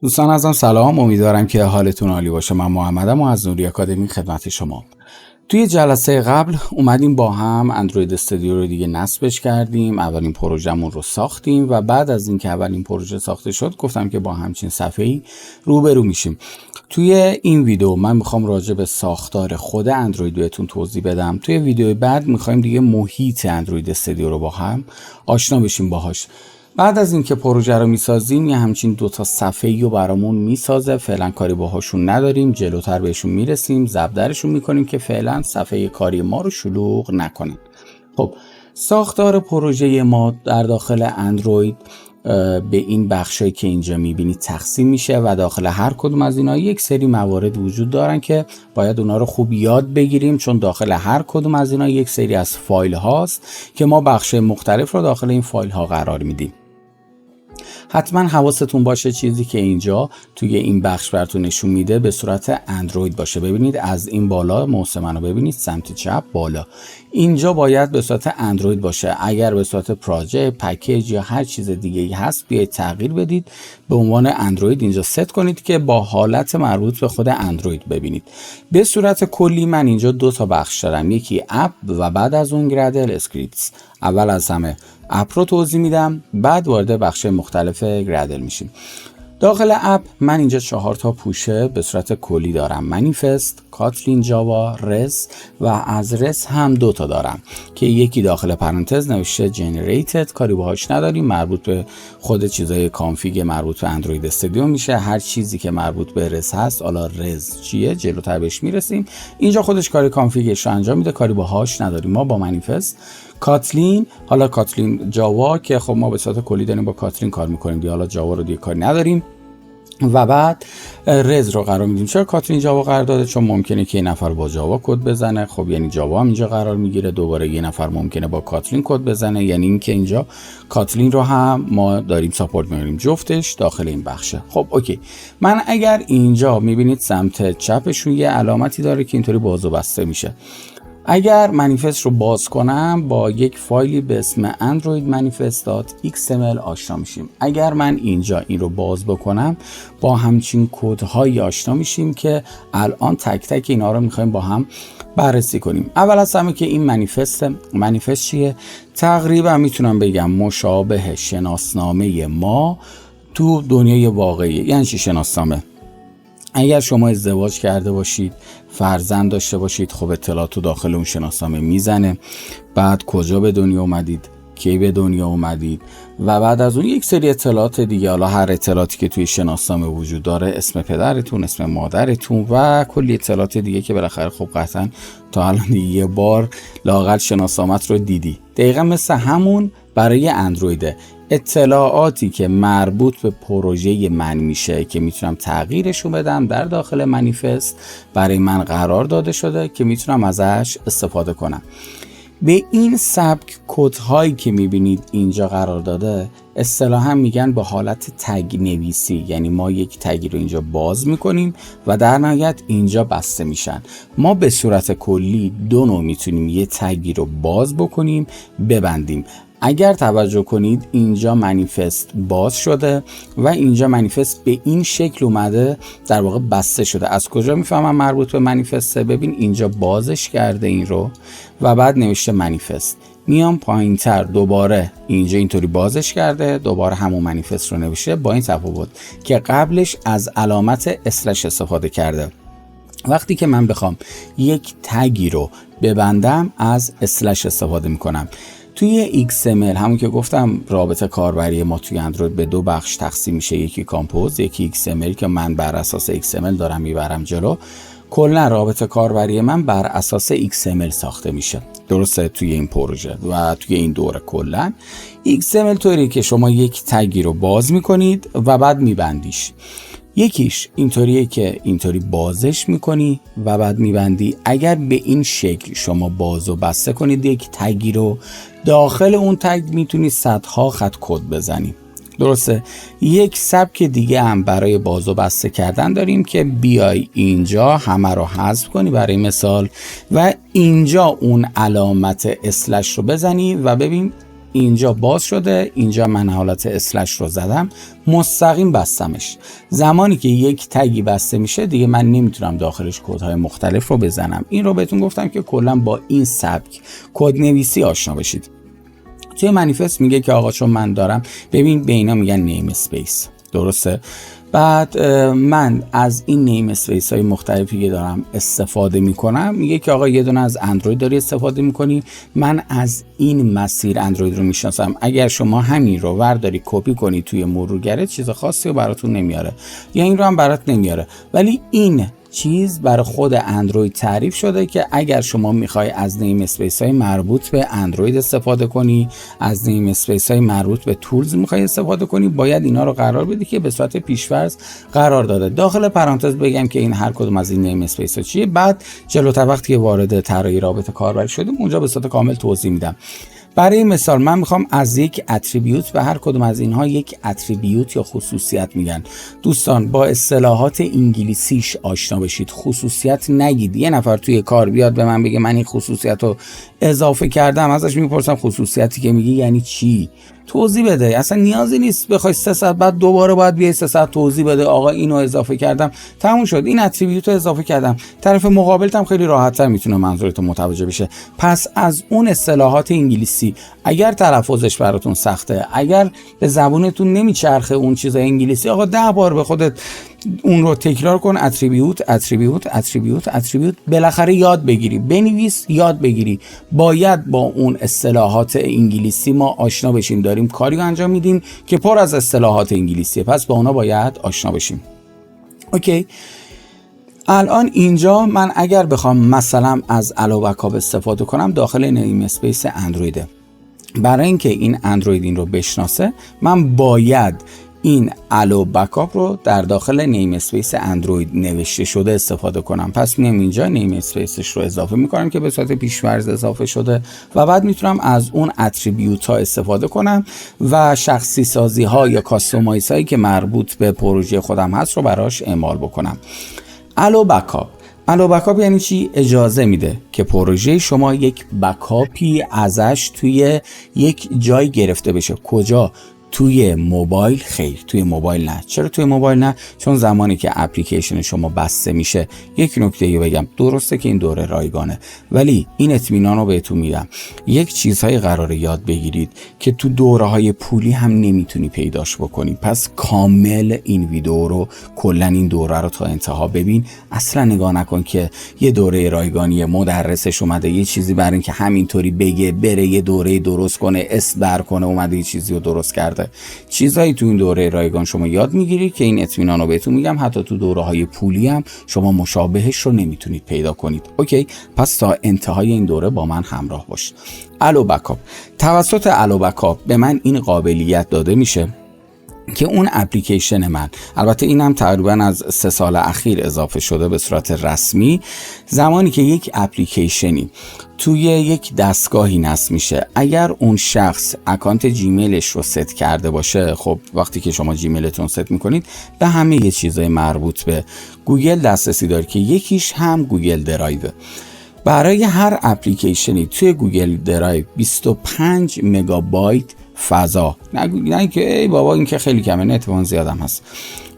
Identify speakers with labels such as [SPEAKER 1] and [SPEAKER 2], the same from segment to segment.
[SPEAKER 1] دوستان ازم سلام، امیدوارم که حالتون عالی باشه. من محمدم و از نوری آکادمی خدمت شما. توی جلسه قبل اومدیم با هم اندروید استودیو رو دیگه نصبش کردیم، اولین پروژمون رو ساختیم و بعد از اینکه اولین پروژه ساخته شد گفتم که با همچین صفحه‌ای روبرو میشیم. توی این ویدیو من میخوام راجع به ساختار خود اندروید بهتون توضیح بدم. توی ویدیو بعد میخوایم دیگه محیط اندروید استودیو رو با هم آشنا بشیم باهاش. بعد از اینکه پروژه رو میسازیم یه همچین دوتا صفحه‌ای رو برامون میسازه. فعلا کاری باهاشون نداریم، جلوتر بهشون میرسیم، ضبط میکنیم که فعلا صفحه کاری ما رو شلوغ نکنن. خب ساختار پروژه ما در داخل اندروید به این بخشایی که اینجا میبینید تقسیم میشه و داخل هر کدوم از اینا یک سری موارد وجود دارن که باید اونا رو خوب یاد بگیریم، چون داخل هر کدوم از اینا یک سری از فایل هاست که ما بخش مختلف رو داخل این فایل ها قرار میدیم. حتما حواستون باشه چیزی که اینجا توی این بخش براتون نشون میده به صورت اندروید باشه. ببینید از این بالا موس منو ببینید سمت چپ بالا، اینجا باید به صورت اندروید باشه. اگر به صورت پراجکت، پکیج یا هر چیز دیگه ای هست بیاید تغییر بدید، به عنوان اندروید اینجا ست کنید که با حالت مربوط به خود اندروید ببینید. به صورت کلی من اینجا دو تا بخش دارم، یکی اپ و بعد از اون گردل اسکریپتس. اول از همه اپ رو توضیح میدم، بعد وارد بخش مختلف گردل میشیم. داخل اپ من اینجا 4 تا پوشه به صورت کلی دارم، منیفست، کاتلین جاوا، رس و از رس هم 2 تا دارم که یکی داخل پرانتز نوشته جنریتد، کاری باهاش نداریم، مربوط به خود چیزای کانفیگ مربوط به اندروید استودیو میشه. هر چیزی که مربوط به رس هست، حالا رس چیه جلوتر بهش میرسیم، اینجا خودش کار کانفیگش رو انجام میده، کاری باهاش نداریم. ما با منیفست، کاتلین، حالا کاتلین جاوا که خب ما به صورت کلی داریم با کاتلین کار میکنیم دیگه، حالا جاوا رو دیگه کاری نداریم. و بعد رز رو قرار میدیم. چرا کاتلین جاوا قرار داده؟ چون ممکنه که یه نفر با جاوا کد بزنه، خب یعنی جاوا هم اینجا قرار میگیره، دوباره یه نفر ممکنه با کاتلین کد بزنه، یعنی اینکه اینجا کاتلین رو هم ما داریم ساپورت می‌کنیم، جفتش داخل این بخشه. خب اوکی، من اگر اینجا میبینید سمت چپشون یه علامتی داره که اینطوری باز و بسته میشه. اگر منیفست رو باز کنم با یک فایلی به اسم android manifest.xml آشنا میشیم. اگر من اینجا این رو باز بکنم با همچین کدهایی آشنا میشیم که الان تک تک اینا رو میخوایم با هم بررسی کنیم. اول از همه که این منیفست چیه؟ تقریبا میتونم بگم مشابه شناسنامه ما تو دنیای واقعی. یعنی چی شناسنامه؟ اگر شما ازدواج کرده باشید، فرزند داشته باشید، خب اطلاعات رو داخل اون شناسنامه میزنه. بعد کجا به دنیا اومدید، کی به دنیا اومدید و بعد از اون یک سری اطلاعات دیگه، حالا هر اطلاعاتی که توی شناسنامه وجود داره، اسم پدرتون، اسم مادرتون و کلی اطلاعات دیگه که بالاخره خب قطعا تا الان یه بار لااقل شناسنامت رو دیدی. دقیقا مثل همون برای اندرویده. اطلاعاتی که مربوط به پروژه من میشه که میتونم تغییرشو بدم در داخل منیفست برای من قرار داده شده که میتونم ازش استفاده کنم. به این سبک کدهایی که میبینید اینجا قرار داده اصطلاحاً میگن به حالت تگ نویسی، یعنی ما یک تگی رو اینجا باز میکنیم و در نهایت اینجا بسته میشن. ما به صورت کلی 2 نوع میتونیم یه تگی رو باز بکنیم، ببندیم. اگر توجه کنید اینجا منیفست باز شده و اینجا منیفست به این شکل اومده، در واقع بسته شده. از کجا میفهمم مربوط به منیفسته؟ ببین اینجا بازش کرده این رو و بعد نوشته منیفست. میام پایین تر دوباره اینجا اینطوری بازش کرده، دوباره همون منیفست رو نوشته، با این تفاوت که قبلش از علامت اسلش استفاده کرده. وقتی که من بخوام یک تگی رو ببندم از اسلش استفاده میکنم. توی XML همون که گفتم رابط کاربری ما توی اندروید به 2 بخش تقسیم میشه، یکی کامپوز، یکی XML که من بر اساس XML دارم میبرم جلو. کلا رابط کاربری من بر اساس XML ساخته میشه، درسته؟ توی این پروژه و توی این دوره کلا XML طوری که شما یک تگی رو باز میکنید و بعد میبندیش. یکیش اینطوریه که اینطوری بازش میکنی و بعد میبندی. اگر به این شکل شما باز و بسته کنید یک تگی رو، داخل اون تگ میتونی صدها خط کد بزنی، درسته؟ یک سبک دیگه هم برای باز و بسته کردن داریم که بیای اینجا همه رو حذف کنی برای مثال و اینجا اون علامت اسلش رو بزنی و ببین اینجا باز شده، اینجا من حالت اسلش رو زدم، مستقیم بستمش. زمانی که یک تگی بسته میشه دیگه من نمیتونم داخلش کدهای مختلف رو بزنم. این رو بهتون گفتم که کلا با این سبک کد نویسی آشنا بشید. توی منیفست میگه که آقا چون من دارم، ببین به اینا میگن نیم اسپیس، درسته؟ بعد من از این نیم اسپیس های مختلفی که دارم استفاده میکنم، میگه که آقا یه دونه از اندروید داری استفاده میکنی، من از این مسیر اندروید رو میشناسم. اگر شما همین رو ورداری کپی کنی توی مرورگرت، چیز خاصی رو براتون نمیاره یا این رو هم برات نمیاره، ولی این چیز برای خود اندروید تعریف شده که اگر شما میخوای از نیم اسپیس های مربوط به اندروید استفاده کنی، از نیم اسپیس های مربوط به تولز میخوای استفاده کنی، باید اینا رو قرار بدی که به صورت پیش‌فرض قرار داده. داخل پرانتز بگم که این هر کدوم از این نیم اسپیس ها چیه، بعد جلوتر وقتی که وارد طراحی رابط کاربری شدیم اونجا به صورت کامل توضیح میدم. برای مثال من میخوام از یک اتریبیوت، به هر کدوم از اینها یک اتریبیوت یا خصوصیت میگن. دوستان با اصطلاحات انگلیسیش آشنا بشید، خصوصیت نگید. یه نفر توی کار بیاد به من بگه من این خصوصیت رو اضافه کردم، ازش میپرسم خصوصیتی که میگی یعنی چی؟ توضیح بده. اصلا نیازی نیست بخوای 3 ساعت بعد دوباره باید بیای 3 ساعت توضیح بده آقا اینو اضافه کردم، تموم شد، این اتریبیوت رو اضافه کردم. طرف مقابلت هم خیلی راحت‌تر میتونه منظورت متوجه بشه. پس از اون اصطلاحات انگلیسی اگر تلفظش براتون سخته، اگر به زبونتون نمیچرخه اون چیزای انگلیسی، آقا 10 بار به خودت اون رو تکرار کن، اتریبیوت، بالاخره یاد بگیری، بنویس، یاد بگیری. باید با اون اصطلاحات انگلیسی ما آشنا بشیم. داریم کاری انجام میدیم که پر از اصطلاحات انگلیسیه، پس با اونا باید آشنا بشیم. اوکی. الان اینجا من اگر بخوام مثلا از الو بکاپ استفاده کنم داخل نیم اسپیس اندرویده، برای اینکه این اندروید این رو بشناسه من باید این الو بکاپ رو در داخل نیم اسپیس اندروید نوشته شده استفاده کنم. پس میام اینجا نیم اسپیسش رو اضافه میکنم که به صورت پیش‌فرض اضافه شده و بعد میتونم از اون اتریبیوت ها استفاده کنم و شخصی سازی ها یا کاستومایز هایی که مربوط به پروژه خودم هست رو براش اعمال بکنم. الو بکاپ یعنی چی؟ اجازه میده که پروژه شما یک بکاپی ازش توی یک جای گرفته بشه. کجا؟ توی موبایل؟ خیر، توی موبایل نه. چرا توی موبایل نه؟ چون زمانی که اپلیکیشن شما بسته میشه، یک نکته بگم، درسته که این دوره رایگانه ولی این اطمینان رو بهتون میدم، یک چیزهای قراره یاد بگیرید که تو دوره‌های پولی هم نمیتونی پیداش بکنی. پس کامل این ویدیو رو، کلا این دوره رو تا انتها ببین. اصلا نگاه نکن که یه دوره رایگانی مدرسش اومده یه چیزی برای اینکه همینطوری بگه بره یه دوره درست کنه، اسم کنه اومده یه چیزی رو درست کرده. چیزایی تو این دوره رایگان شما یاد میگیرید که این اطمینان رو بهتون میگم حتی تو دوره‌های پولی هم شما مشابهش رو نمیتونید پیدا کنید. اوکی، پس تا انتهای این دوره با من همراه باشید. الو بکاپ، توسط الو بکاپ به من این قابلیت داده میشه که اون اپلیکیشن من، البته اینم تقریبا از 3 سال اخیر اضافه شده به صورت رسمی، زمانی که یک اپلیکیشنی توی یک دستگاهی نصب میشه، اگر اون شخص اکانت جیمیلش رو ست کرده باشه، خب وقتی که شما جیمیلتون ست میکنید به همه یه چیزای مربوط به گوگل دسترسی داره که یکیش هم گوگل درایو. برای هر اپلیکیشنی توی گوگل درایو 25 مگابایت فضا، نه که ای بابا این که خیلی کمه، نه اتفاقا زیادم هست،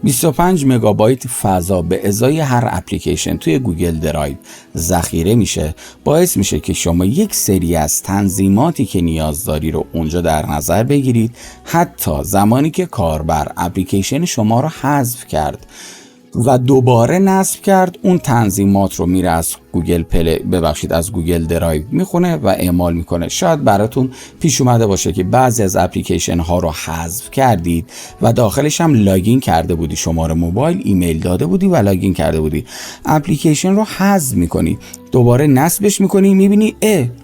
[SPEAKER 1] 25 مگابایت فضا به ازای هر اپلیکیشن توی گوگل درایو ذخیره میشه، باعث میشه که شما یک سری از تنظیماتی که نیاز داری رو اونجا در نظر بگیرید. حتی زمانی که کاربر اپلیکیشن شما رو حذف کرد و دوباره نصب کرد، اون تنظیمات رو میره از از گوگل درایو میخونه و اعمال میکنه. شاید براتون پیش اومده باشه که بعضی از اپلیکیشن ها رو حذف کردید و داخلش هم لاگین کرده بودی، شماره موبایل، ایمیل داده بودی و لاگین کرده بودی. اپلیکیشن رو حذف میکنی، دوباره نصبش میکنی، میبینی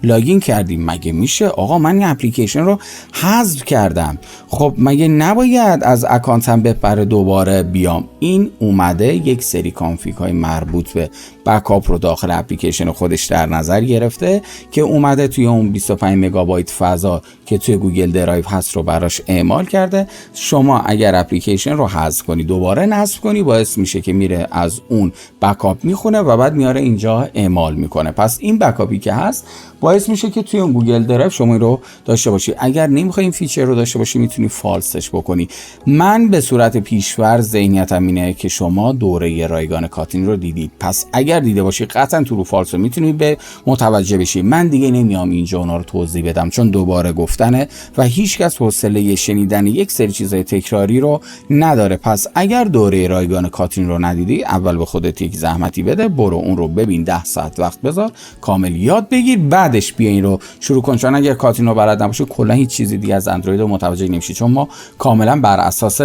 [SPEAKER 1] لاگین کردی. مگه میشه آقا من این اپلیکیشن رو حذف کردم؟ خب مگه نباید از اکانتم بپره دوباره بیام؟ این اومده یک سری کانفیگ های مربوط به بکاپ رو داخل اپلیکیشن خودش در نظر گرفته که اومده توی اون 25 مگابایت فضا که توی گوگل درایو هست رو براش اعمال کرده. شما اگر اپلیکیشن رو حذف کنی دوباره نصب کنی باعث میشه که میره از اون بکاپ میخونه و بعد میاره اینجا اعمال میکنه. پس این بکاپی که هست باعث میشه که توی اون گوگل درایو شما رو داشته باشی. اگر نمیخوای این فیچر رو داشته باشی میتونی فالسش بکنی. من به صورت پیش‌فرض ذهنیتم اینه که شما دوره رایگان کاتین رو دیدید، پس اگر دیده باشی قطعا تو رو فالس رو میتونی به متوجه بشی. من دیگه نمیام اینجا اونا رو توضیح بدم چون دوباره گفتنه و هیچکس حوصله شنیدن یک سری چیزای تکراری رو نداره. پس اگر دوره رایگان کاتین رو ندیدی اول به خودت یک زحمتی بده، برو اون رو ببین، 10 ساعت وقت بذار کامل یاد بگیر، بعدش بیا این رو شروع کن. چون اگر کاتین رو بلد نباشی کلا هیچ چیزی دیگه از اندروید رو متوجه نمیشی، چون ما کاملا بر اساس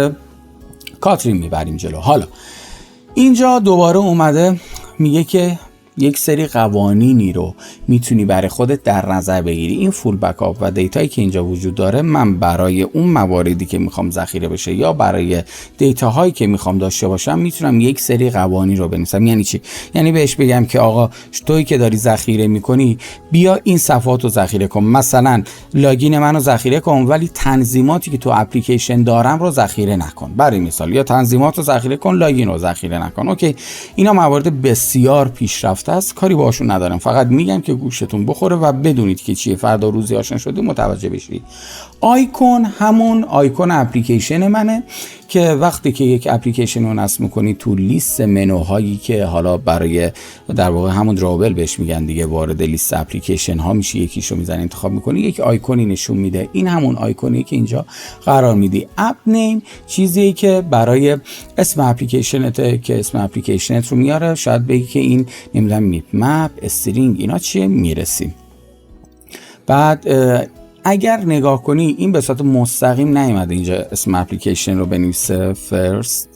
[SPEAKER 1] کاترین میبریم جلو. حالا اینجا دوباره اومده میگه که یک سری قوانینی رو میتونی برای خودت در نظر بگیری. این فول بکاپ و دیتایی که اینجا وجود داره من برای اون مواردی که میخوام ذخیره بشه یا برای دیتاهایی که میخوام داشته باشم میتونم یک سری قوانین رو بنویسم. یعنی چی؟ یعنی بهش بگم که آقا تویی که داری ذخیره میکنی بیا این صفحات رو ذخیره کن، مثلا لاگین منو ذخیره کن ولی تنظیماتی که تو اپلیکیشن دارم رو ذخیره نکن برای مثال، یا تنظیمات رو ذخیره کن لاگین رو ذخیره نکن. اوکی، اینا موارد بسیار پیشرفته است، کاری باشون ندارم، فقط میگم که گوشتون بخوره و بدونید که چیه، فردا روزی آشنا شدی متوجه بشید. آیکون همون آیکون اپلیکیشن منه که وقتی که یک اپلیکیشن رو نصب میکنی تو لیست منوهایی که حالا برای در واقع همون درابل بهش میگن دیگه، وارد لیست اپلیکیشن ها میشی، یکیشو میزنی انتخاب میکنی، یک آیکونی نشون میده. این همون آیکونی که اینجا قرار میدی. اپ نیم چیزی که برای اسم اپلیکیشنته که اسم اپلیکیشنت رو میاره. شاید بگی که این نمیدونم میپ مپ استرینگ اینا چیه، میرسیم. بعد اگر نگاه کنی این به صورت مستقیم نیومده اینجا اسم اپلیکیشن رو بنویسه فرست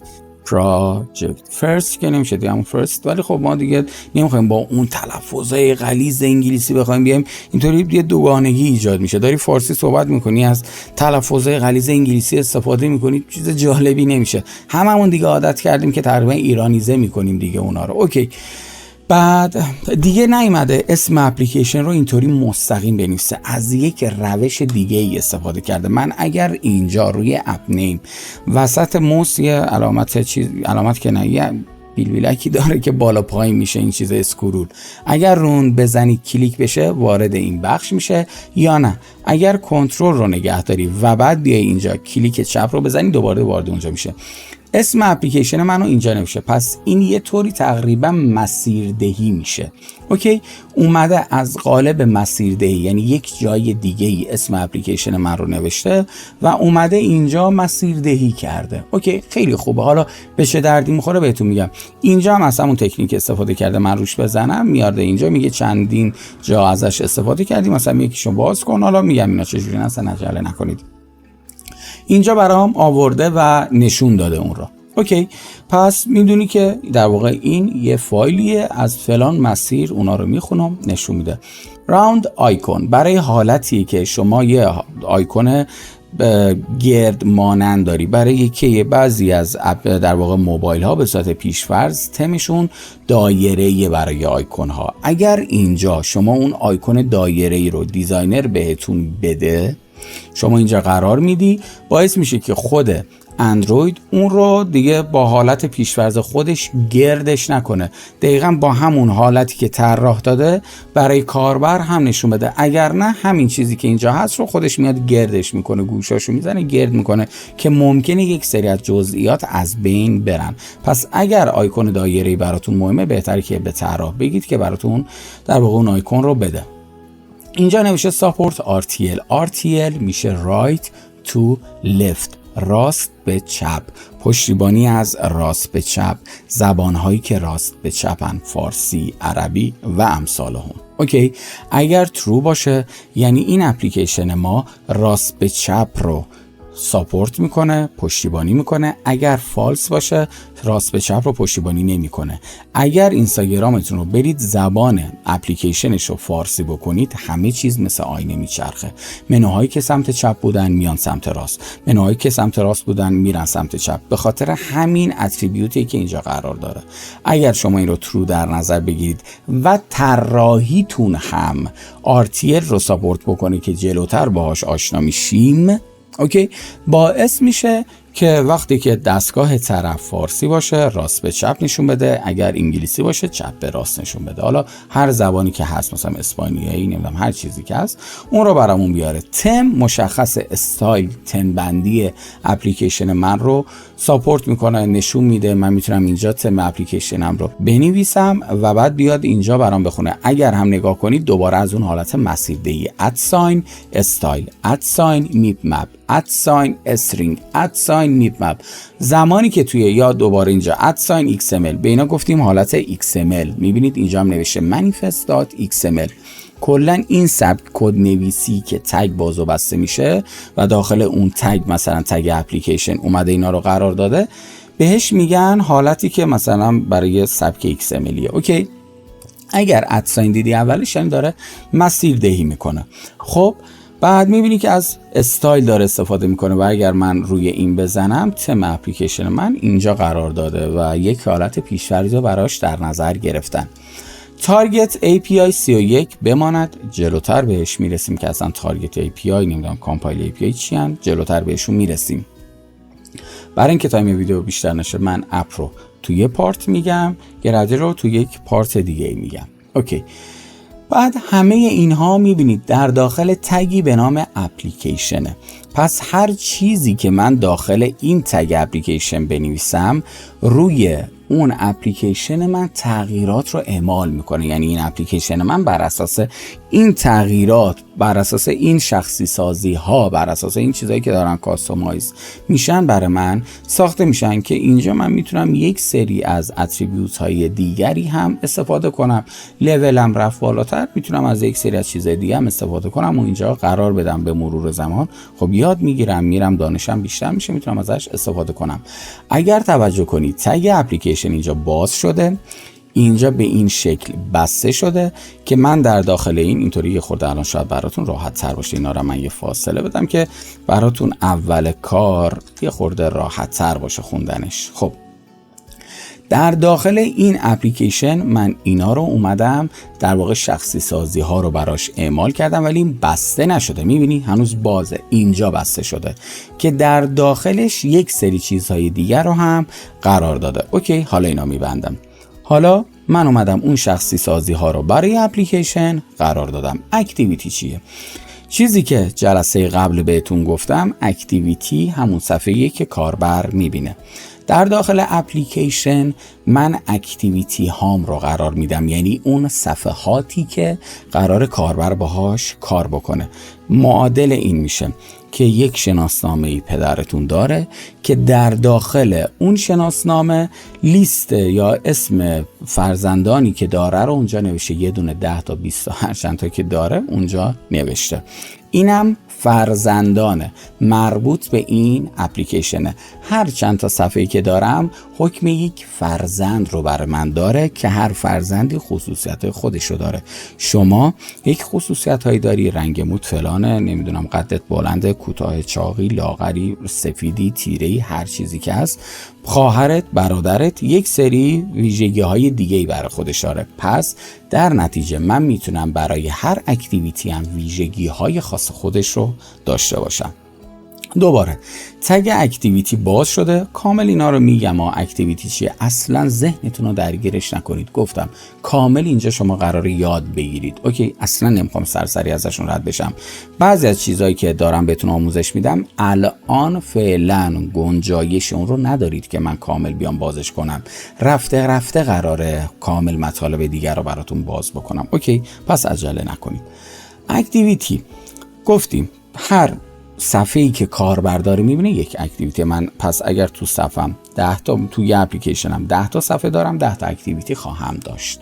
[SPEAKER 1] پراجکت. فرست که نمیشه دیگه همون فرست، ولی خب ما دیگه نمیخوایم با اون تلفظای غلیظ انگلیسی بخوایم بیایم، اینطوری یه دوگانگی ایجاد میشه. داری فارسی صحبت میکنی از تلفظای غلیظ انگلیسی استفاده میکنی، چیز جالبی نمیشه. هممون دیگه عادت کردیم که تقریبا ایرانیزه میکنیم دیگه اونا رو. اوکی، بعد دیگه نیومده اسم اپلیکیشن رو اینطوری مستقیم بنویسه، از یک روش دیگه ای استفاده کرده. من اگر اینجا روی اپ نیم وسط موس یه علامت که نه یه بیلبیلکی داره که بالا پایین میشه، این چیز اسکرول، اگر رون بزنی کلیک بشه وارد این بخش میشه، یا نه اگر کنترل رو نگه داری و بعد بیای اینجا کلیک چپ رو بزنی دوباره وارد اونجا میشه. اسم اپلیکیشن منو اینجا نمیشه، پس این یه طوری تقریبا مسیردهی میشه. اوکی، اومده از قالب مسیردهی یعنی یک جای دیگه ای اسم اپلیکیشن من رو نوشته و اومده اینجا مسیردهی کرده. اوکی، خیلی خوبه. حالا به چه دردی میخوره بهتون میگم. اینجا هم از همون تکنیک استفاده کرده، من روش بزنم میارده اینجا، میگه چندین جا ازش استفاده کردیم، مثلا یکیشو باز کن. حالا میگم اینا چجوری اصلا عجله نکنید. اینجا برام آورده و نشون داده اون رو. اوکی، پس میدونی که در واقع این یه فایلیه از فلان مسیر، اونا رو میخونم نشون میده. راوند آیکون برای حالتی که شما یه آیکون گرد مانند داری، برای که بعضی از در واقع موبایل ها به صورت پیشفرض تمشون دایره برای آیکون ها. اگر اینجا شما اون آیکون دایره رو دیزاینر بهتون بده، شما اینجا قرار میدی، باعث میشه که خود اندروید اون رو دیگه با حالت پیشفرض خودش گردش نکنه، دقیقاً با همون حالتی که طراح داده برای کاربر هم نشون بده. اگر نه همین چیزی که اینجا هست رو خودش میاد گردش میکنه، گوشاشو میزنه گرد میکنه که ممکنه یک سری از جزئیات از بین برن. پس اگر آیکون دایره‌ای براتون مهمه بهتره که به طراح بگید که براتون در واقع اون آیکون رو بده. اینجا نوشته ساپورت RTL میشه right to left، راست به چپ، پشتیبانی از راست به چپ، زبانهایی که راست به چپن، فارسی، عربی و امثالهم. اوکی، اگر true باشه یعنی این اپلیکیشن ما راست به چپ رو ساپورت میکنه، پشتیبانی میکنه. اگر فالس باشه راست به چپ رو پشتیبانی نمیکنه. اگر اینستاگرامتون رو برید زبان اپلیکیشنش رو فارسی بکنید، همه چیز مثل آینه میچرخه. منوهایی که سمت چپ بودن میان سمت راست، منوهایی که سمت راست بودن میرن سمت چپ، به خاطر همین اتریبیوتی که اینجا قرار داره. اگر شما این رو ترو در نظر بگیرید و طراحیتون هم RTL رو ساپورت بکنه که جلوتر باهاش آشنا میشیم، اوکی، باعث میشه که وقتی که دستگاه طرف فارسی باشه راست به چپ نشون بده، اگر انگلیسی باشه چپ به راست نشون بده. حالا هر زبانی که هست، مثلا اسپانیایی، نمیدونم هر چیزی که هست، اون رو برامون بیاره. تم مشخص، استایل تم بندی اپلیکیشن من رو ساپورت میکنه، نشون میده من میتونم اینجا تم اپلیکیشنم رو بنویسم و بعد بیاد اینجا برام بخونه. اگر هم نگاه کنید دوباره از اون حالت مسیردهی @, استایل @, میپ مپ @, استرینگ @, میپ مپ. زمانی که توی یا دوباره اینجا @, XML، به اینا گفتیم حالت XML. میبینید اینجا هم نوشته manifest.xml. کلا این سبک کد نویسی که تگ باز و بسته میشه و داخل اون تگ مثلا تگ اپلیکیشن اومده اینا رو قرار داده، بهش میگن حالتی که مثلا برای سبک XMLیه. اوکی، اگر @ دیدی اولش یعنی داره مسیردهی میکنه. خب بعد میبینی که از استایل داره استفاده میکنه و اگر من روی این بزنم تم اپلیکیشن من اینجا قرار داده و یک حالت پیش‌فرض رو براش در نظر گرفتن. تارگت API 31 بماند، جلوتر بهش میرسیم که اصلا تارگت API نمیدونم کامپایل API چی هن، جلوتر بهشون میرسیم. برای اینکه تایم ویدیو بیشتر نشه من اپ رو توی پارت میگم، گرادر رو توی یک پارت دیگه میگم. اوکی، بعد همه اینها میبینید در داخل تگی به نام اپلیکیشنه. پس هر چیزی که من داخل این تگ اپلیکیشن بنویسم روی اون اپلیکیشن من تغییرات رو اعمال میکنه. یعنی این اپلیکیشن من بر اساس این تغییرات، بر اساس این شخصی سازی ها، بر اساس این چیزایی که دارن کاستومایز میشن برای من ساخته میشن که اینجا من میتونم یک سری از اتریبیوت های دیگری هم استفاده کنم. لولم رفت بالاتر، میتونم از یک سری از چیزهای دیگه هم استفاده کنم و اینجا قرار بدم. به مرور زمان خب یاد میگیرم، میرم دانشم بیشتر میشه، میتونم ازش استفاده کنم. اگر توجه کنید تگ اپلیکیشن اینجا باز شده، اینجا به این شکل بسته شده که من در داخل اینطوری یه خورده الان شاید براتون راحت تر باشه. اینا رو من یه فاصله بدم که براتون اول کار یه خورده راحت تر باشه خوندنش. خب در داخل این اپلیکیشن من اینا رو اومدم در واقع شخصی سازی ها رو براش اعمال کردم، ولی این بسته نشده. میبینی هنوز بازه، اینجا بسته شده که در داخلش یک سری چیزهای دیگر رو هم قرار داده. اوکی، حالا اینا میبندم. حالا من اومدم اون شخصی سازی ها رو برای اپلیکیشن قرار دادم. اکتیویتی چیه؟ چیزی که جلسه قبل بهتون گفتم، اکتیویتی همون صفحه‌ایه که کاربر میبینه. در داخل اپلیکیشن من اکتیویتی هام رو قرار میدم، یعنی اون صفحاتی که قرار کاربر باهاش کار بکنه. معادل این میشه که یک شناسنامه پدرتون داره که در داخل اون شناسنامه لیست یا اسم فرزندانی که داره رو اونجا نوشته، یه دونه 10 تا 20 تا هر چند تا که داره اونجا نوشته. اینم فرزندانه مربوط به این اپلیکیشنه. هر چند تا صفحه‌ای که دارم حکم یک فرزند رو برای من داره که هر فرزندی خصوصیت خودش رو داره. شما یک خصوصیت هایی داری، رنگ موت فلانه، نمیدونم قدت بلنده، کوتاه، چاقی، لاغری، سفیدی، تیره‌ای، هر چیزی که هست. خواهرت، برادرت یک سری ویژگی های دیگه‌ای برای خودش داره. پس در نتیجه من میتونم برای هر اکتیویتی هم ویژگی های خاص خودش رو داشته باشم. دوباره تگ اکتیویتی باز شده، کامل اینا رو میگم. اکتیویتی چیه اصلا ذهنتون رو درگیرش نکنید. گفتم کامل اینجا شما قراره یاد بگیرید. اوکی، اصلا نمیخوام سرسری ازشون رد بشم. بعضی از چیزایی که دارم بهتون آموزش میدم الان فعلا گنجایش اون رو ندارید که من کامل بیام بازش کنم. رفته رفته قراره کامل مطالب دیگر رو براتون باز بکنم. اوکی، پس عجله نکنید. اکتیویتی گفتیم هر صفحه‌ای که کاربر داره میبینه یک اکتیویتی. من پس اگر تو صفحه‌ام 10 تا، تو یه اپلیکیشنم 10 تا صفحه دارم، 10 تا اکتیویتی خواهم داشت.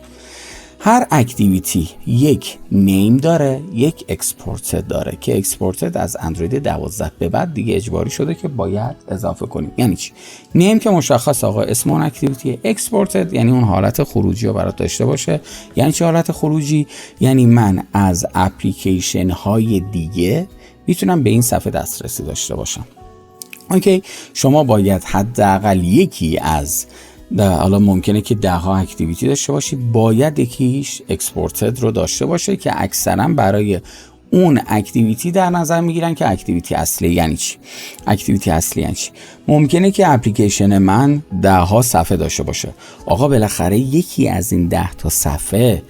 [SPEAKER 1] هر اکتیویتی یک نیم داره، یک اکسپورتد داره که اکسپورتد از اندروید 12 به بعد دیگه اجباری شده که باید اضافه کنیم. یعنی چی؟ نیم که مشخص آقا اسم اون اکتیویتی، اکسپورتد یعنی اون حالت خروجی رو برات داشته باشه. یعنی چه حالت خروجی؟ یعنی من از اپلیکیشن های دیگه میتونم به این صفحه دسترسی داشته باشم. اوکی، شما باید حداقل یکی از حالا ممکنه که 10 اکتیویتی داشته باشی، باید یکیش اکسپورتد رو داشته باشه که اکثرا برای اون اکتیویتی در نظر میگیرن که اکتیویتی اصلی. یعنی چی؟ اکتیویتی اصلی یعنی چی؟ ممکنه که اپلیکیشن من 10 صفحه داشته باشه. آقا بالاخره یکی از این 10 صفحه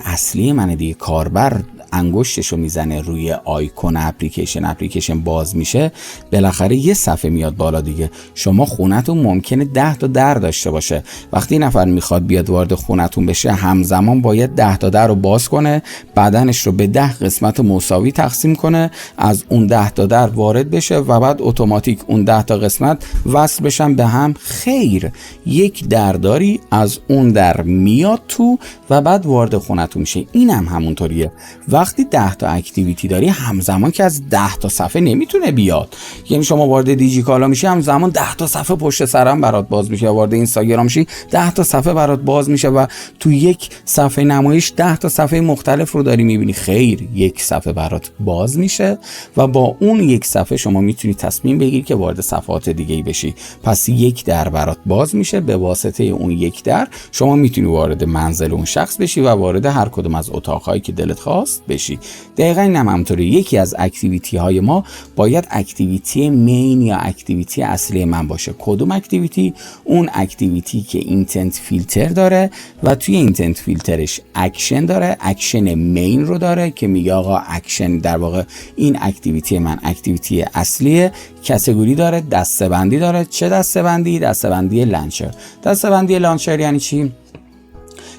[SPEAKER 1] اصلی منه دیگه. کاربر انگشتشو میزنه روی آیکون اپلیکیشن باز میشه، بالاخره یه صفحه میاد بالا دیگه. شما خونتون ممکنه 10 در داشته باشه. وقتی نفر میخواد بیاد وارد خونتون بشه، همزمان باید 10 در رو باز کنه، بدنش رو به 10 قسمت مساوی تقسیم کنه، از اون 10 در وارد بشه و بعد اتوماتیک اون 10 قسمت وصل بشن به هم. خیر، یک درداری از اون در میاد تو و بعد وارد خونتون میشه. اینم همونطوریه. وقتی 10 اکتیویتی داری، همزمان که از 10 صفحه نمیتونه بیاد. یعنی شما وارد دیجیکالا میشی، همزمان 10 صفحه پشت سرم برات باز میشه، وارد اینستاگرام میشی 10 صفحه برات باز میشه و تو یک صفحه نمایش 10 صفحه مختلف رو داری میبینی. خیر، یک صفحه برات باز میشه و با اون یک صفحه شما میتونی تصمیم بگیری که وارد صفحات دیگه‌ای بشی. پس یک در برات باز میشه، به واسطه اون یک در شما میتونی وارد منزل اون شخص بشی و وارد هر کدوم از اتاق‌هایی که دلت خواست بشی. دقیقاً همونطوره. یکی از اکتیویتی های ما باید اکتیویتی مین یا اکتیویتی اصلی من باشه. کدوم اکتیویتی؟ اون اکتیویتی که اینتنت فیلتر داره و توی اینتنت فیلترش اکشن داره، اکشن مین رو داره که میگه آقا اکشن در واقع این اکتیویتی من اکتیویتی اصلیه. کاتگوری داره، دسته‌بندی داره. چه دسته‌بندی؟ دسته‌بندی لانچر. دسته‌بندی لانچر یعنی چی؟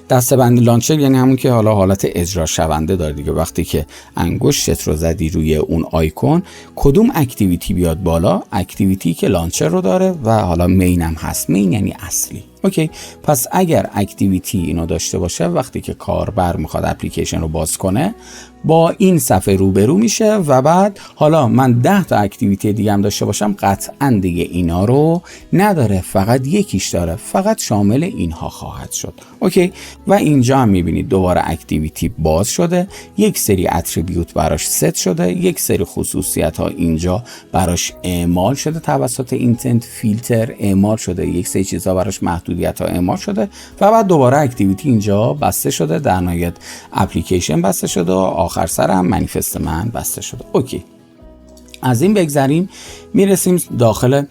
[SPEAKER 1] دسته‌بندی لانچر یعنی همون که حالا حالت اجرا شونده داره دیگه. وقتی که انگشتت رو زدی روی اون آیکون، کدوم اکتیویتی بیاد بالا؟ اکتیویتی که لانچر رو داره و حالا مین هم هست. مین یعنی اصلی. اوکی، پس اگر اکتیویتی اینو داشته باشه، وقتی که کاربر میخواد اپلیکیشن رو باز کنه با این صفحه روبرو میشه و بعد حالا من 10 اکتیویتی دیگه هم داشته باشم، قطعا دیگه اینا رو نداره، فقط یکیش داره، فقط شامل اینها خواهد شد. اوکی، و اینجا هم میبینید دوباره اکتیویتی باز شده، یک سری اتریبیوت براش ست شده، یک سری خصوصیت ها اینجا براش اعمال شده توسط اینتنت فیلتر، اعمال شده، یک سری چیزا براش محدودیت ها اعمال شده و بعد دوباره اکتیویتی اینجا بسته شده، در نهایت اپلیکیشن بسته شده و آخر سر هم منیفست من بسته شده. اوکی، از این بگذریم میرسیم داخل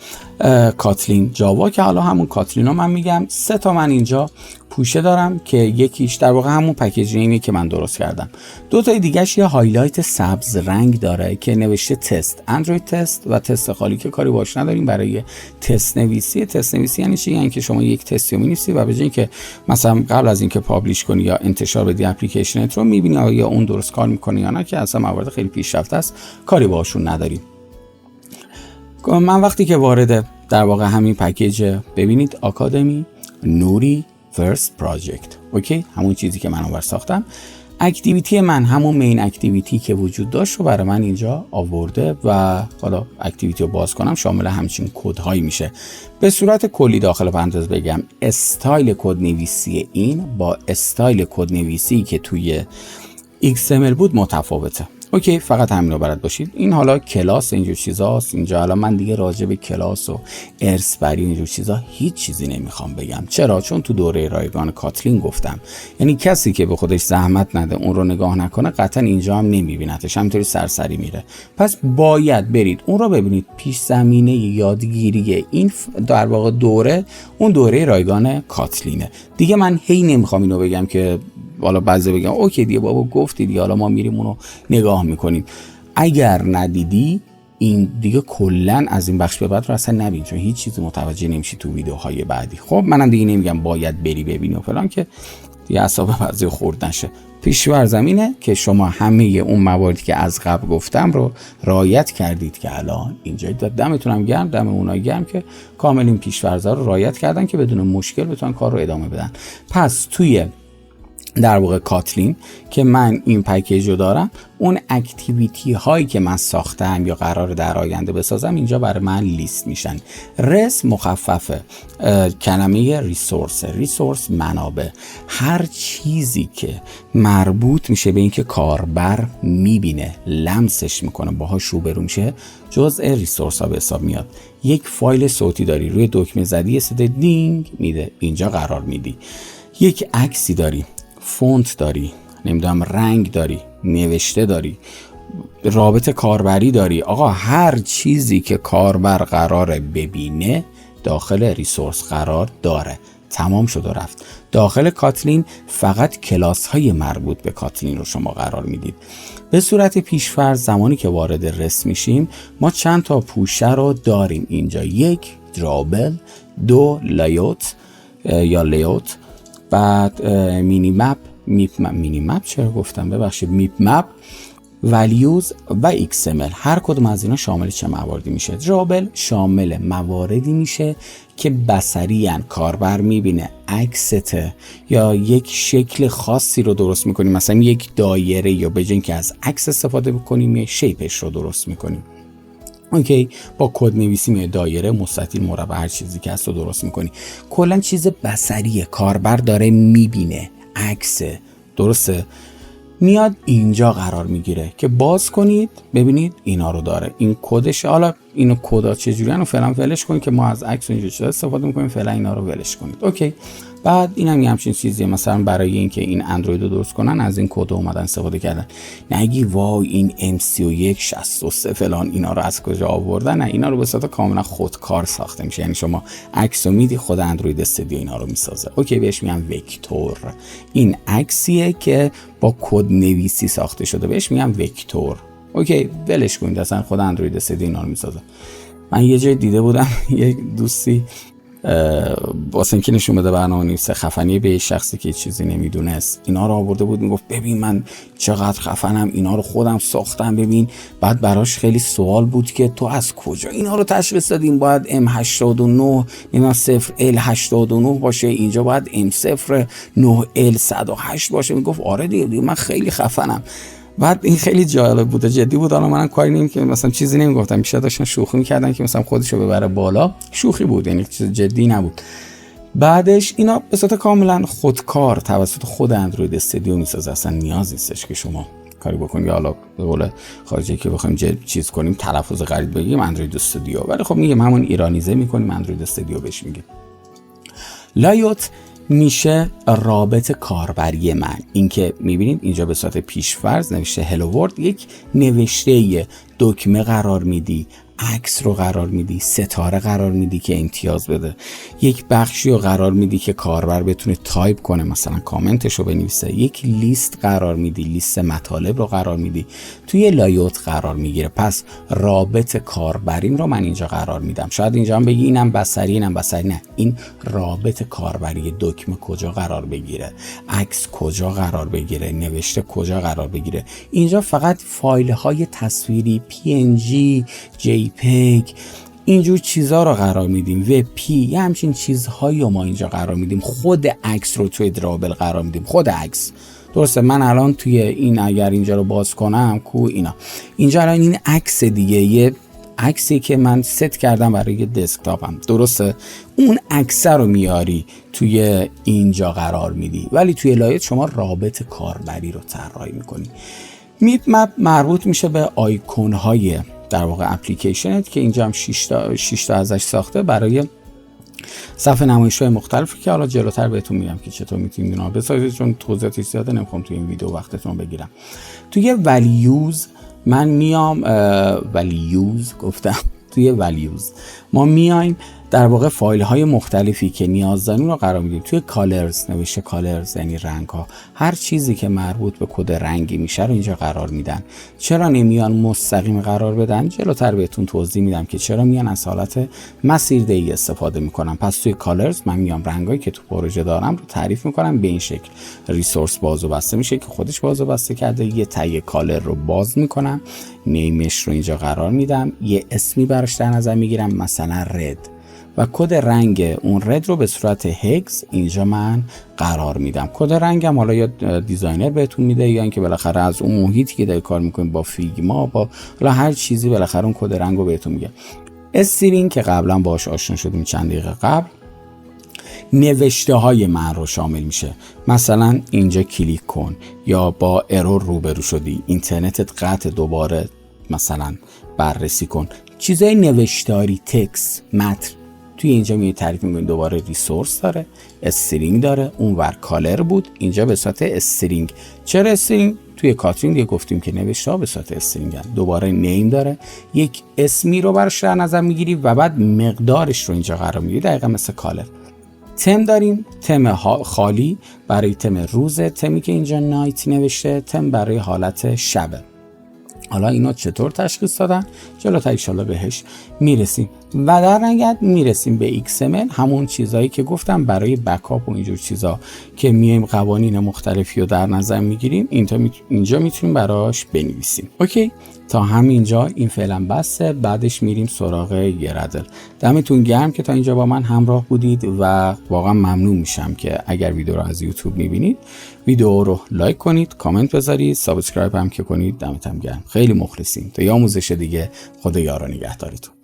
[SPEAKER 1] کاتلین جاوا که حالا همون کاتلین رو من میگم 3 تا من اینجا پوشه دارم که یکیش در واقع همون پکیجینگی که من درست کردم. 2 تا دیگه‌اش یه هایلایت سبز رنگ داره که نوشته تست، اندروید تست و تست خالی که کاری باش نداریم. برای تست نویسی، تست نویسی یعنی چی؟ یعنی که شما یک تستی رو می‌نویسی و به جای اینکه مثلا قبل از اینکه پابلش کنی یا انتشار بدی اپلیکیشنت رو، می‌بینی آیا اون درست کار می‌کنه یا نه، که اصلا موارد خیلی پیشرفته است، کاری باهاشون نداریم. من وقتی که وارد در واقع همین پکیج ببینید آکادمی نوری فرست پراجکت، اوکی، همون چیزی که من اونور ساختم، اکتیویتی من همون مین اکتیویتی که وجود داشت رو برای من اینجا آورده و حالا اکتیویتی رو باز کنم شامل همچین کدهایی میشه. به صورت کلی داخل پرانتز بگم استایل کدنویسی این با استایل کدنویسی که توی XML بود متفاوته. اوکی، فقط همین رو بلد باشید. این حالا کلاس اینجور چیزاست. اینجا حالا من دیگه راجع به کلاس و ارث‌بری اینجور چیزا هیچ چیزی نمیخوام بگم. چرا؟ چون تو دوره رایگان کاتلین گفتم، یعنی کسی که به خودش زحمت نده اون رو نگاه نکنه قطعا اینجا هم نمیبینتش، همینطوری سرسری میره. پس باید برید اون رو ببینید. پیش زمینه یادگیری این در واقع دوره اون دوره رایگان کاتلینه. دیگه من هی نمیخوام اینو بگم که حالا بعضی بگم اوکی دیگه بابا گفتی دیگه، حالا ما میریم اونو نگاه میکنیم. اگر ندیدی این دیگه کلا از این بخش به بعد رو اصلا نبین، چون هیچ چیزی متوجه نمیشی تو ویدیوهای بعدی. خب منم دیگه نمیگم باید بری ببینی و فلان که دیگه اعصاب بعضی خورد نشه. پیش‌فرضم اینه که شما همه اون مواردی که از قبل گفتم رو رعایت کردید که الان اینجا دمتونم گرم، دم اونایی گرم که کامل این پیش‌فرضا رو رعایت کردن که بدون مشکل بتونن کار رو ادامه بدن. پس توی در واقع کاتلین که من این پکیج رو دارم، اون اکتیویتی هایی که من ساختم یا قراره در آینده بسازم اینجا برای من لیست میشن. رس مخففه کلمه ریسورس منابع، هر چیزی که مربوط میشه به اینکه کاربر میبینه، لمسش میکنه، باهاش روبرو میشه، جزء ریسورس ها به حساب میاد. یک فایل صوتی داری، روی دکمه زدی یه صدای دینگ میده، اینجا قرار میدی. یک عکسی داری، فونت داری، نمیدونم رنگ داری، نوشته داری، رابط کاربری داری. آقا هر چیزی که کاربر قراره ببینه داخل ریسورس قرار داره. تمام شد و رفت. داخل کاتلین فقط کلاس های مربوط به کاتلین رو شما قرار میدید. به صورت پیشفرض زمانی که وارد رس میشیم ما چند تا پوشه رو داریم اینجا. 1 درابل، 2 لایوت یا لیوت، بعد مینی مپ چرا گفتم ببخشید، میپ مپ، ولیوز و XML. هر کدوم از اینا شامل چه مواردی میشه؟ درابل شامل مواردی میشه که بصریاً کاربر میبینه عکسته یا یک شکل خاصی رو درست میکنیم، مثلا یک دایره، یا به جای اینکه از عکس استفاده بکنیم یه شیپش رو درست میکنیم. اوکی، با کد نویسی یه دایره، مستطیل، مربع، هر چیزی که هست رو درست میکنی. کلا چیز بصریه، کاربر داره میبینه، عکس، درسته؟ میاد اینجا قرار میگیره که باز کنید ببینید اینا رو داره. این کدش. حالا اینو کدا چجوری رو فعلا ولش کنید که ما از عکس اینجا چیزا استفاده میکنیم، فعلا اینا رو ولش کنید. اوکی. بعد اینم یه همچین چیزیه، مثلا برای اینکه این اندروید رو درست کنن از این کد اومدن استفاده کردن. نگی وای این MC01 63 فلان اینا رو از کجا آوردن، نه، اینا رو به صورت کاملا خودکار ساخته میشه. یعنی شما عکس رو میدی خود اندروید استودیو اینا رو میسازه. اوکی، بهش میگن وکتور. این عکسیه که با کد نویسی ساخته شده، بهش میگن وکتور. اوکی، ولش کنید، اصلا خود اندروید استودیو اینا رو میسازه. من یه جای دیده بودم یه دوستی واسه اینکه نشون بده برنامه‌نویس خفنی به شخصی که چیزی نمیدونست اینا رو آورده بود، میگفت ببین من چقدر خفنم، اینا رو خودم ساختم، ببین. بعد براش خیلی سوال بود که تو از کجا اینا رو تشخیص دادیم؟ باید M89 نمیدونم 0L89 باشه، اینجا باید M09L108 باشه. میگفت آره دیگه من خیلی خفنم. بعد این خیلی جالب بود، جدی بود. حالا منم کاری نمی که مثلا چیزی نمیگفتم، میشه داشتن شوخی میکردن که مثلا خودشو ببره بالا، شوخی بود، یعنی چیز جدی نبود. بعدش اینا به صورت کاملا خودکار توسط خود اندروید استودیو میسازه، اصلا نیاز نیستش که شما کاری بکنید. یا حالا به قول خارجی که بخوایم چیز کنیم تلفظ غلط بگیم اندروید استودیو، ولی خب میگم همون ایرانیزه میکنیم اندروید استودیو بهش میگه. لایوت میشه رابط کاربری من. این که میبینید اینجا به صورت پیشفرض نوشته هلو ورلد، یک نوشته دکمه قرار میدی، عکس رو قرار میدی، ستاره قرار میدی که امتیاز بده، یک بخشی رو قرار میدی که کاربر بتونه تایپ کنه، مثلا کامنتش رو بنویسه، یک لیست قرار میدی، لیست مطالب رو قرار میدی، توی لایوت قرار میگیره. پس رابط کاربریم رو من اینجا قرار میدم. شاید اینجا هم بگی اینم بصری، اینم بصری، نه، این رابط کاربری دکمه کجا قرار بگیره، عکس کجا قرار بگیره، نوشته کجا قرار بگیره. اینجا فقط فایل های تصویری PNG، JPEG، اینجور چیزها رو قرار میدیم، WebP، یه همچین چیزهایی رو ما اینجا قرار میدیم. خود عکس رو توی درابل قرار میدیم، خود عکس. درسته، من الان توی این اگر اینجا رو باز کنم اینا، اینجا الان این عکس دیگه، یه عکسی که من ست کردم برای دسکتاپم، درسته، اون عکس رو میاری توی اینجا قرار میدی، ولی توی لایت شما رابط کاربری رو طراحی میکنی. میپ مپ مربوط میشه به آیکون های در واقع اپلیکیشنت که اینجا هم 6 تا ازش ساخته برای صفحه نمایش‌های مختلفی که حالا جلوتر بهتون میگم که چطور میتونید اینا بسازید، چون توضیحات زیاده نمیخوام توی این ویدیو وقتتون بگیرم. توی ولیوز من میام توی ولیوز ما میایم در واقع فایل های مختلفی که نیاز داریم رو قرار میدیم. توی کالرز نوشته کالرز یعنی رنگ ها، هر چیزی که مربوط به کد رنگی میشه رو اینجا قرار میدن. چرا نمیان مستقیم قرار بدن؟ جلوتر بهتون توضیح میدم که چرا میان از حالت مسیرده‌ای استفاده میکنم. پس توی کالرز من میام رنگایی که تو پروژه دارم رو تعریف میکنم به این شکل. ریسورس باز و بسته میشه که خودش باز و بسته کرده، یه تگ کالر رو باز میکنم، نیمش رو اینجا قرار میدم، یه اسمی براش در نظر میگیرم، مثلا رد، و کد رنگ اون رد رو به صورت هگز اینجا من قرار میدم. کد رنگم حالا یا دیزاینر بهتون میده یا اینکه بالاخره از اون محیطی که دارید کار میکنید با فیگما با حالا هر چیزی بالاخره اون کد رنگ رو بهتون میگه. استرینگ که قبلا باهاش آشنا شدیم چند دقیقه قبل، نوشته های من رو شامل میشه. مثلا اینجا کلیک کن یا با ارور روبرو شدی، اینترنتت قطع، دوباره مثلا بررسی کن. چیزای نوشتاری، تکست، متن توی اینجا میای تعریف میکنی. دوباره ریسورس داره، استرینگ داره، اونور کالر بود، اینجا به صورت استرینگ. چرا استرینگ؟ توی کاترین دیگه گفتیم که نوشته ها به صورت استرینگ هست. دوباره نیم داره، یک اسمی رو براش در نظر میگیری و بعد مقدارش رو اینجا قرار میدی، دقیقا مثل کالر. تم داریم، تم خالی برای تم روزه، تمی که اینجا نایت نوشته، تم برای حالت شبه. حالا اینا چطور تشخیص دادن؟ جلوتر انشالله بهش میرسیم. و در نهایت میرسیم به XML، همون چیزایی که گفتم برای بکاپ و اینجور چیزا که میایم قوانین مختلفی رو در نظر میگیریم، اینجا میتونیم براش بنویسیم. اوکی، تا همینجا این فعلا بسه. بعدش میریم سراغ گردل. دمتون گرم که تا اینجا با من همراه بودید و واقعا ممنون میشم که اگر ویدیو رو از یوتیوب میبینید ویدیو رو لایک کنید، کامنت بذارید، سابسکرایب هم که کنید. دمتون گرم، خیلی مخلصیم. تا یه آموزش دیگه، خدا یار و نگهدارتون.